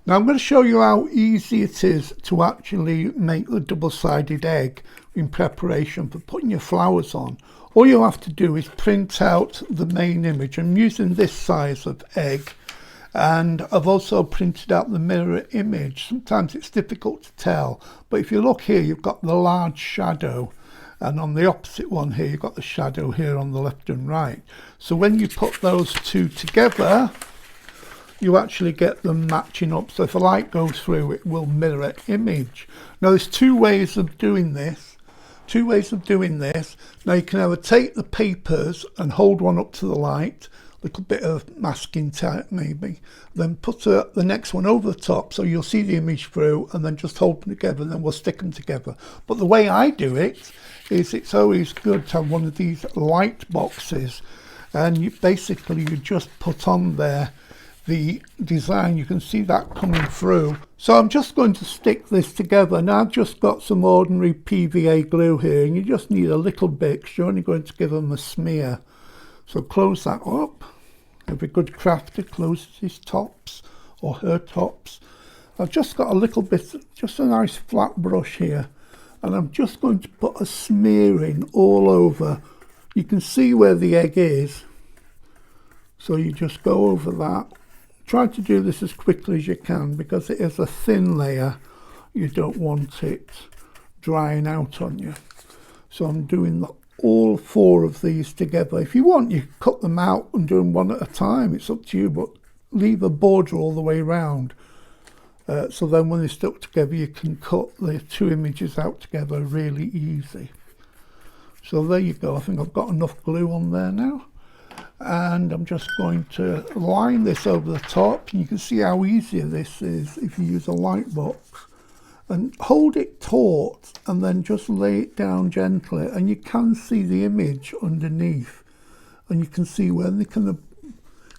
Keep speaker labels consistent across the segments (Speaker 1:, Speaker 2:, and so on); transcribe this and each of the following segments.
Speaker 1: Now I'm going to show you how easy it is to actually make the double-sided egg in preparation for putting your flowers on. All you have to do is print out the main image. I'm using this size of egg, and I've also printed out the mirror image. Sometimes it's difficult to tell, but if you look here, you've got the large shadow, and on the opposite one here, you've got the shadow here on the left and right. So when you put those two together, you actually get them matching up. So if a light goes through, it will mirror image. Now there's two ways of doing this. Now you can either take the papers and hold one up to the light, a little bit of masking tape maybe, then put the next one over the top so you'll see the image through, and then just hold them together, and then we'll stick them together. But the way I do it is it's always good to have one of these light boxes, and you just put on there the design. You can see that coming through. So I'm just going to stick this together. Now I've just got some ordinary PVA glue here, and you just need a little bit because you're only going to give them a smear. So close that up. Every good crafter closes his tops or her tops. I've just got a little bit, just a nice flat brush here, and I'm just going to put a smearing all over. You can see where the egg is, so you just go over that. Try to do this as quickly as you can because it is a thin layer. You don't want it drying out on you. So I'm doing all four of these together. If you want, you cut them out and do them one at a time. It's up to you, but leave a border all the way around. So then when they're stuck together, you can cut the two images out together really easy. So there you go. I think I've got enough glue on there now. And I'm just going to line this over the top, and you can see how easy this is if you use a light box, and hold it taut and then just lay it down gently, and you can see the image underneath, and you can see where they kind of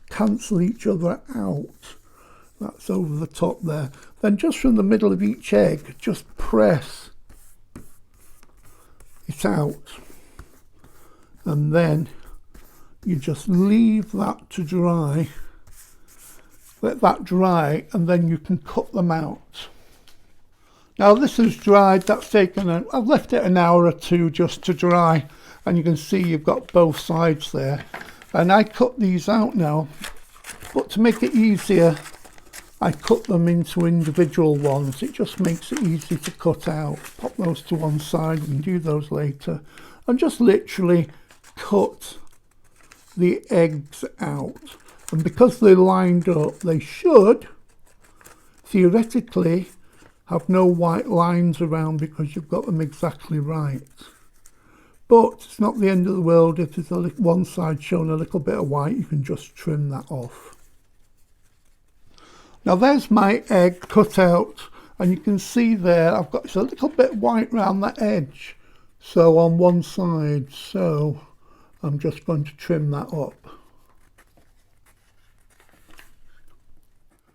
Speaker 1: cancel each other out. That's over the top there. Then just from the middle of each egg, just press it out, and then you just leave that to dry, let that dry, and then you can cut them out. Now this is dried, that's taken, I've left it an hour or two just to dry, and you can see you've got both sides there. And I cut these out now, but to make it easier, I cut them into individual ones. It just makes it easy to cut out. Pop those to one side and do those later. And just literally cut the eggs out, and because they're lined up, they should theoretically have no white lines around because you've got them exactly right. But it's not the end of the world. If there's one side showing a little bit of white, you can just trim that off. Now there's my egg cut out, and you can see there I've got a little bit white around that edge, so on one side, so I'm just going to trim that up.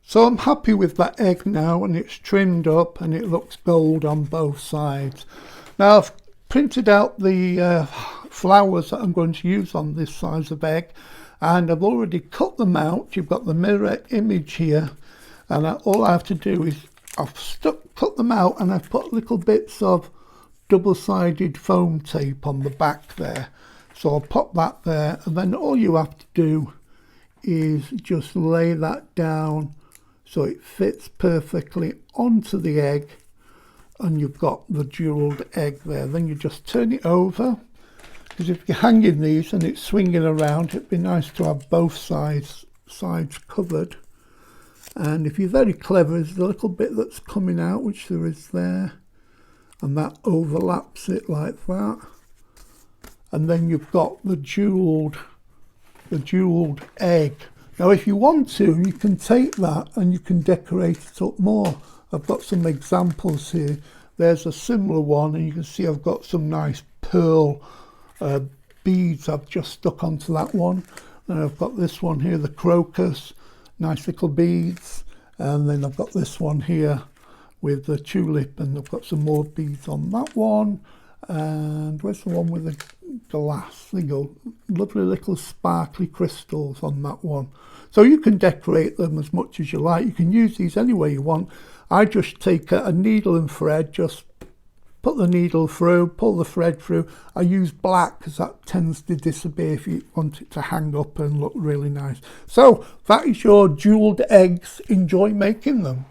Speaker 1: So I'm happy with that egg now, and it's trimmed up and it looks gold on both sides. Now I've printed out the flowers that I'm going to use on this size of egg, and I've already cut them out. You've got the mirror image here, and all I have to do is cut them out, and I've put little bits of double-sided foam tape on the back there. So I'll pop that there, and then all you have to do is just lay that down so it fits perfectly onto the egg, and you've got the jewelled egg there. Then you just turn it over, because if you're hanging these and it's swinging around, it'd be nice to have both sides covered. And if you're very clever, there's a little bit that's coming out, which there is there, and that overlaps it like that. And then you've got the jewelled egg. Now if you want to, you can take that and you can decorate it up more. I've got some examples here. There's a similar one, and you can see I've got some nice pearl beads I've just stuck onto that one. And I've got this one here, the crocus, nice little beads. And then I've got this one here with the tulip, and I've got some more beads on that one. And where's the one with the glass? There you go, lovely little sparkly crystals on that one. So you can decorate them as much as you like. You can use these any way you want. I just take a needle and thread, just put the needle through, pull the thread through. I use black because that tends to disappear if you want it to hang up and look really nice. So that is your jeweled eggs. Enjoy making them.